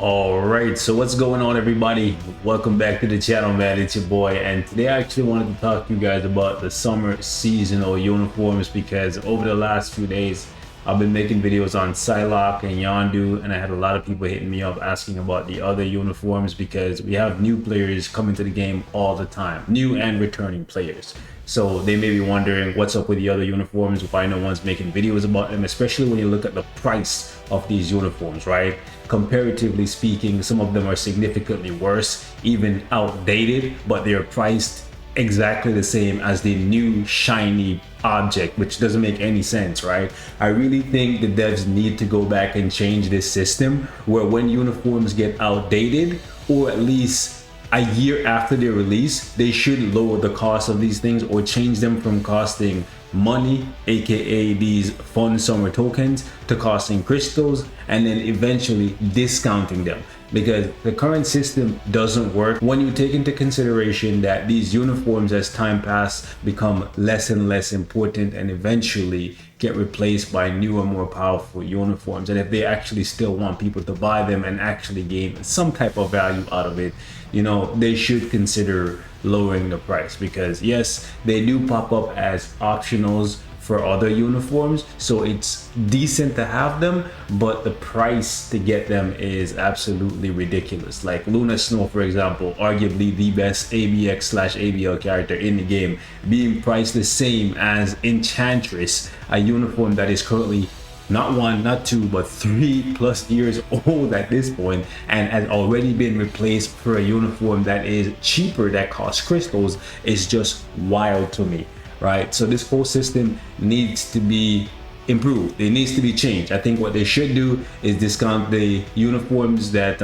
All right, so what's going on, everybody? Welcome back to the channel, man. It's your boy, and today I actually wanted to talk to you guys about the summer seasonal uniforms, because over the last few days I've been making videos on Psylocke and Yondu, and I had a lot of people hitting me up asking about the other uniforms, because we have new players coming to the game all the time, new and returning players. So they may be wondering what's up with the other uniforms, why no one's making videos about them, especially when you look at the price of these uniforms, right? Comparatively speaking, some of them are significantly worse, even outdated, but they're priced exactly the same as the new shiny object, which doesn't make any sense, right? I really think the devs need to go back and change this system where when uniforms get outdated, or at least a year after their release, they should lower the cost of these things or change them from costing money, aka these fun summer tokens, to costing crystals, and then eventually discounting them, because the current system doesn't work when you take into consideration that these uniforms, as time passes, become less and less important and eventually get replaced by newer, more powerful uniforms. And if they actually still want people to buy them and actually gain some type of value out of it, you know, they should consider lowering the price, because yes, they do pop up as optionals for other uniforms, so it's decent to have them, but the price to get them is absolutely ridiculous. Like Luna Snow, for example, arguably the best ABX/ABL character in the game, being priced the same as Enchantress, a uniform that is currently not one, not two, but 3+ years old at this point, and has already been replaced for a uniform that is cheaper, that costs crystals, is just wild to me, right? So this whole system needs to be improved. It needs to be changed. I think what they should do is discount the uniforms that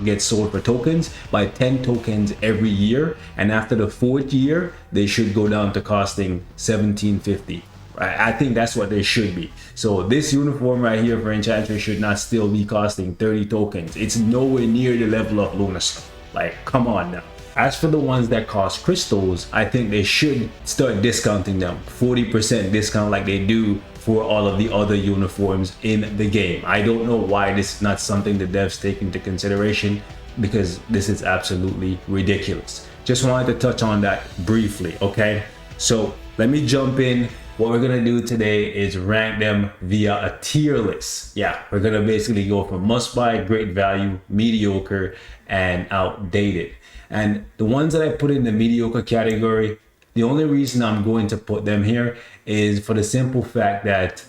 get sold for tokens by 10 tokens every year, and after the 4th year they should go down to costing 1750. I think that's what they should be. So this uniform right here for Enchantress should not still be costing 30 tokens. It's nowhere near the level of Luna Snow. Like, come on now. As for the ones that cost crystals, I think they should start discounting them. 40% discount like they do for all of the other uniforms in the game. I don't know why this is not something the devs take into consideration, because this is absolutely ridiculous. Just wanted to touch on that briefly, okay? So let me jump in. What we're gonna do today is rank them via a tier list. Yeah, we're gonna basically go from must buy, great value, mediocre, and outdated. And the ones that I put in the mediocre category, the only reason I'm going to put them here is for the simple fact that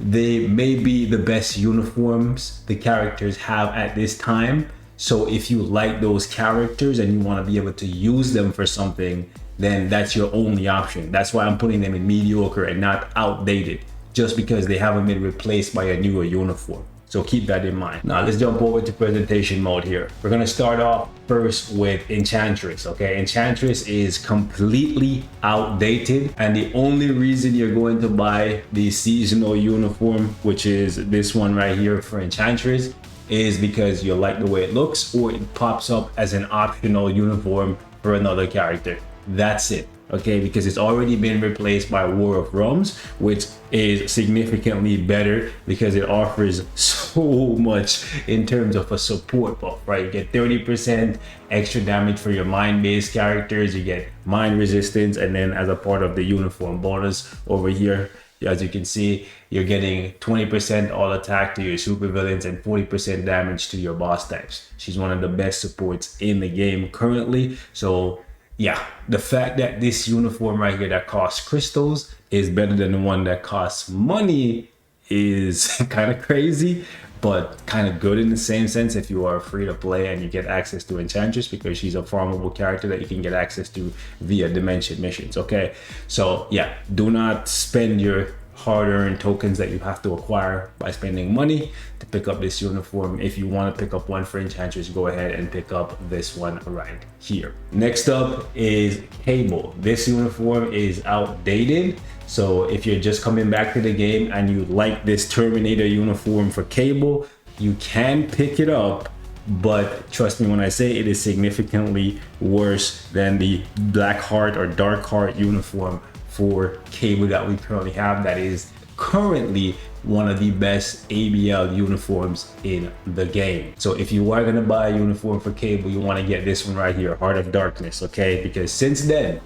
they may be the best uniforms the characters have at this time. So if you like those characters and you want to be able to use them for something, then that's your only option. That's why I'm putting them in mediocre and not outdated, just because they haven't been replaced by a newer uniform. So keep that in mind. Now let's jump over to presentation mode here. We're gonna start off first with Enchantress, okay? Enchantress is completely outdated, and the only reason you're going to buy the seasonal uniform, which is this one right here for Enchantress, is because you like the way it looks, or it pops up as an optional uniform for another character. That's it, okay? Because it's already been replaced by War of Realms, which is significantly better because it offers so much in terms of a support buff, right? You get 30% extra damage for your mind-based characters, you get mind resistance, and then as a part of the uniform bonus over here, as you can see, you're getting 20% all attack to your supervillains and 40% damage to your boss types. She's one of the best supports in the game currently. So yeah, the fact that this uniform right here that costs crystals is better than the one that costs money is kind of crazy, but kind of good in the same sense if you are free to play and you get access to Enchantress, because she's a farmable character that you can get access to via dimension missions, okay? So yeah, do not spend your hard-earned tokens that you have to acquire by spending money to pick up this uniform. If you want to pick up one for Enchantress, go ahead and pick up this one right here. Next up is Cable. This uniform is outdated, so if you're just coming back to the game and you like this Terminator uniform for Cable, you can pick it up, but trust me when I say it is significantly worse than the Black Heart or Dark Heart uniform for Cable that we currently have, that is currently one of the best ABL uniforms in the game. So if you are gonna buy a uniform for Cable, you wanna get this one right here, Heart of Darkness, okay? Because since then,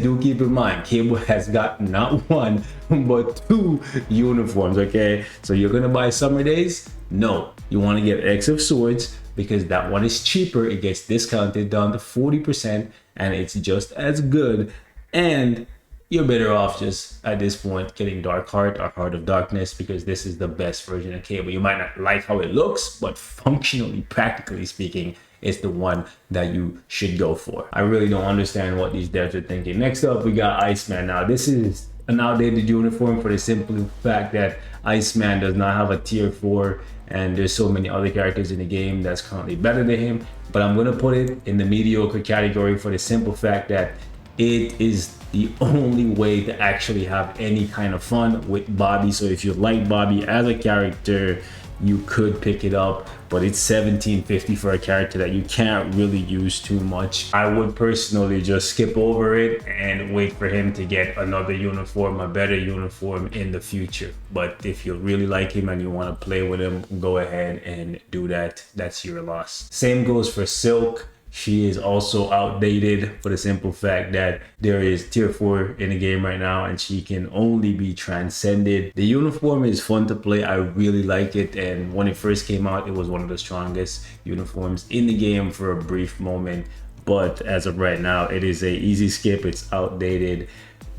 do keep in mind, Cable has got not one, but 2 uniforms, okay? So you're gonna buy Summer Days? No, you wanna get X of Swords because that one is cheaper. It gets discounted down to 40% and it's just as good. And you're better off just at this point getting Dark Heart or Heart of Darkness because this is the best version of Cable. You might not like how it looks, but functionally, practically speaking, it's the one that you should go for. I really don't understand what these devs are thinking. Next up, we got Iceman. Now, this is an outdated uniform for the simple fact that Iceman does not have a tier 4 and there's so many other characters in the game that's currently better than him. But I'm gonna put it in the mediocre category for the simple fact that it is the only way to actually have any kind of fun with Bobby. So if you like Bobby as a character, you could pick it up, but it's $17.50 for a character that you can't really use too much. I would personally just skip over it and wait for him to get another uniform, a better uniform in the future. But if you really like him and you want to play with him, go ahead and do that. That's your loss. Same goes for Silk. She is also outdated for the simple fact that there is tier 4 in the game right now and she can only be transcended. The uniform is fun to play. I really like it, and when it first came out, it was one of the strongest uniforms in the game for a brief moment. But as of right now, it is a easy skip. It's outdated,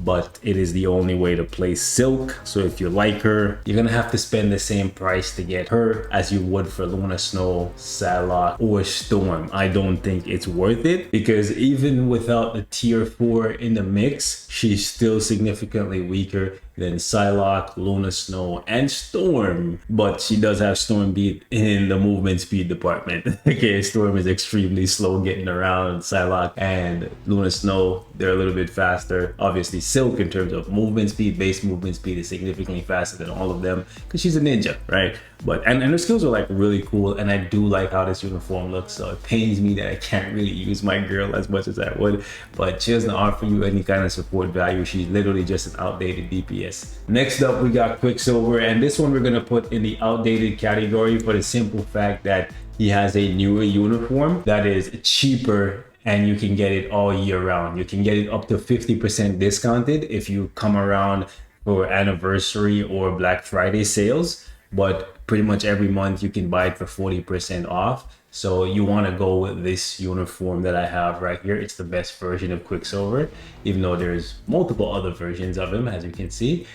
but it is the only way to play Silk. So if you like her, you're gonna have to spend the same price to get her as you would for Luna Snow, Psylocke, or Storm. I don't think it's worth it because even without a tier 4 in the mix, she's still significantly weaker than Psylocke, Luna Snow, and Storm. But she does have Storm beat in the movement speed department. Okay, Storm is extremely slow getting around. Psylocke and Luna Snow, they're a little bit faster. Obviously, Silk in terms of movement speed, base movement speed is significantly faster than all of them because she's a ninja, right? But and her skills are like really cool, and I do like how this uniform looks. So it pains me that I can't really use my girl as much as I would, but she doesn't offer you any kind of support value. She's literally just an outdated DPS. Next up, we got Quicksilver, and this one we're gonna put in the outdated category for the simple fact that he has a newer uniform that is cheaper and you can get it all year round. You can get it up to 50% discounted if you come around for anniversary or Black Friday sales, but pretty much every month you can buy it for 40% off. So you want to go with this uniform that I have right here. It's the best version of Quicksilver, even though there's multiple other versions of him, as you can see.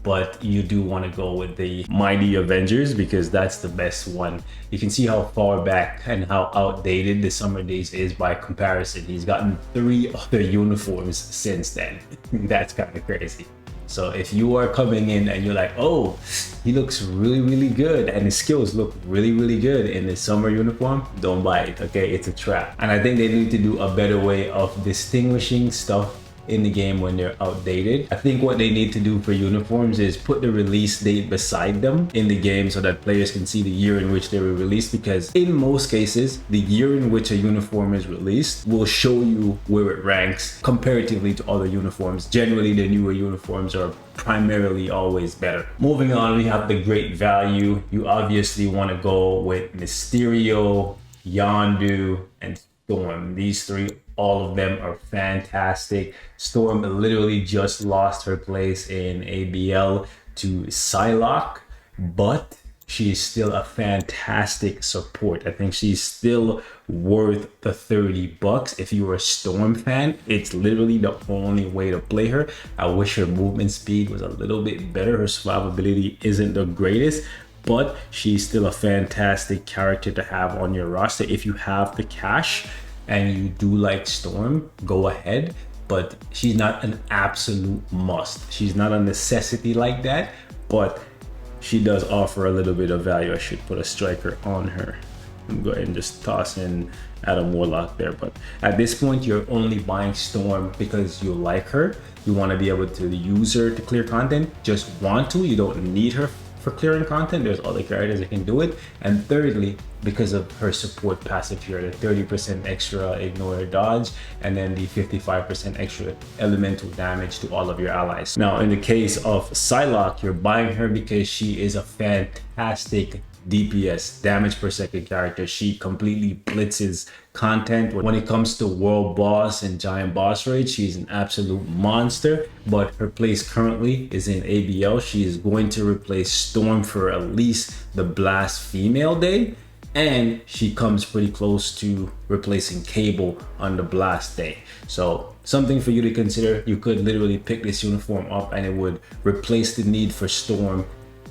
But you do want to go with the Mighty Avengers because that's the best one. You can see how far back and how outdated the Summer Days is by comparison. He's gotten 3 other uniforms since then. That's kind of crazy. So if you are coming in and you're like, oh, he looks really, really good and his skills look really, really good in the summer uniform, don't buy it, okay? It's a trap. And I think they need to do a better way of distinguishing stuff in the game when they're outdated. I think what they need to do for uniforms is put the release date beside them in the game so that players can see the year in which they were released, because in most cases, the year in which a uniform is released will show you where it ranks comparatively to other uniforms. Generally, the newer uniforms are primarily always better. Moving on, we have the great value. You obviously want to go with Mysterio, Yondu, and Storm. These 3, all of them are fantastic. Storm literally just lost her place in ABL to Psylocke, but she is still a fantastic support. I think she's still worth the $30 if you're a Storm fan. It's literally the only way to play her. I wish her movement speed was a little bit better. Her survivability isn't the greatest, but she's still a fantastic character to have on your roster. If you have the cash and you do like Storm, go ahead, but she's not an absolute must. She's not a necessity like that, but she does offer a little bit of value. I should put a striker on her. I'm going and just toss in Adam Warlock there, but at this point you're only buying Storm because you like her. You want to be able to use her to clear content, just want to. You don't need her for clearing content. There's other characters that can do it. And thirdly, because of her support passive here, the 30% extra ignore dodge, and then the 55% extra elemental damage to all of your allies. Now, in the case of Psylocke, you're buying her because she is a fantastic DPS, damage per second character. She completely blitzes content. When it comes to world boss and giant boss raid, she's an absolute monster, but her place currently is in ABL. She is going to replace Storm for at least the Blast female day, and she comes pretty close to replacing Cable on the Blast day. So something for you to consider. You could literally pick this uniform up and it would replace the need for Storm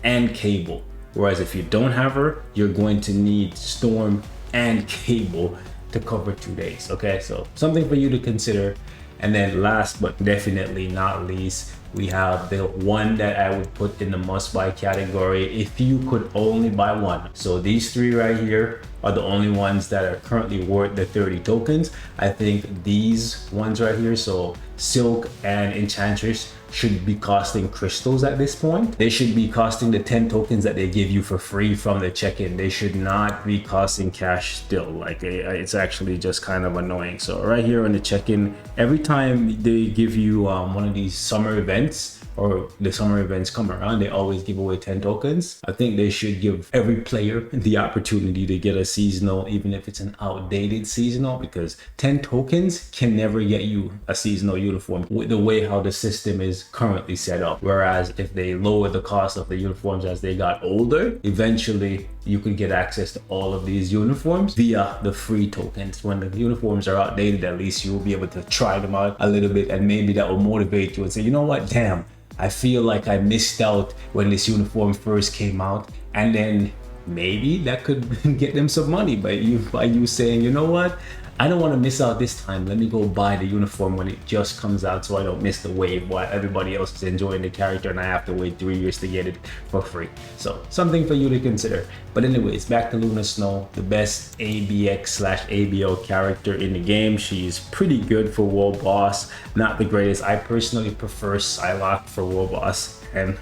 and Cable. Whereas if you don't have her, you're going to need Storm and Cable to cover 2 days. Okay, so something for you to consider. And then last but definitely not least, we have the one that I would put in the must buy category if you could only buy one. So these three right here are the only ones that are currently worth the 30 tokens. I think these ones right here, so Silk and Enchantress, should be costing crystals at this point. They should be costing the 10 tokens that they give you for free from the check-in. They should not be costing cash still. Like it's actually just kind of annoying. So right here on the check-in, every time they give you one of these summer events, or the summer events come around, they always give away 10 tokens. I think they should give every player the opportunity to get a seasonal, even if it's an outdated seasonal, because 10 tokens can never get you a seasonal uniform with the way how the system is currently set up. Whereas if they lower the cost of the uniforms as they got older, eventually you could get access to all of these uniforms via the free tokens. When the uniforms are outdated, at least you will be able to try them out a little bit, and maybe that will motivate you and say, you know what, damn, I feel like I missed out when this uniform first came out. And then maybe that could get them some money by you saying, you know what, I don't want to miss out this time. Let me go buy the uniform when it just comes out so I don't miss the wave while everybody else is enjoying the character and I have to wait 3 years to get it for free. So something for you to consider. But anyways, back to Luna Snow, the best ABX/ABL character in the game. She's pretty good for World Boss, not the greatest. I personally prefer Psylocke for World Boss and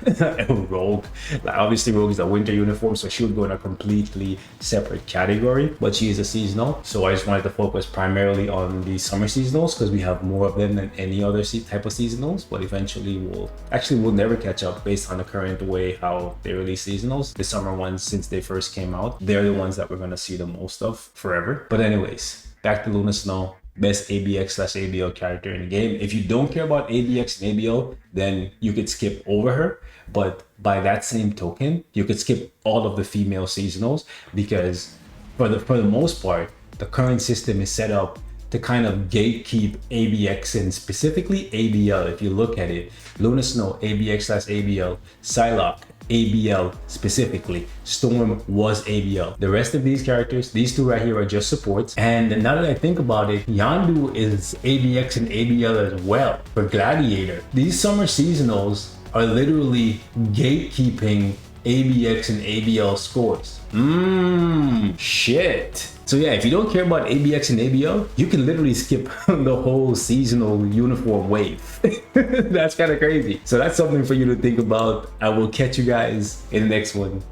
Rogue. Like, obviously Rogue is a winter uniform, so she would go in a completely separate category, but she is a seasonal, so I just wanted to focus primarily on the summer seasonals because we have more of them than any other type of seasonals. But eventually we'll never catch up based on the current way how they release seasonals. The summer ones, since they first came out, they're the ones that we're going to see the most of forever. But anyways, back to Luna Snow, best ABX/ABL character in the game. If you don't care about ABX and ABL, then you could skip over her. But by that same token, you could skip all of the female seasonals, because for the most part, the current system is set up to kind of gatekeep ABX and specifically ABL. If you look at it, Luna Snow, ABX/ABL, Psylocke, ABL specifically, Storm was ABL. The rest of these characters, these two right here, are just supports. And now that I think about it, Yondu is ABX and ABL as well for Gladiator. These summer seasonals are literally gatekeeping ABX and ABL scores. Shit. So yeah, if you don't care about ABX and ABL, you can literally skip the whole seasonal uniform wave. That's kind of crazy. So that's something for you to think about. I will catch you guys in the next one.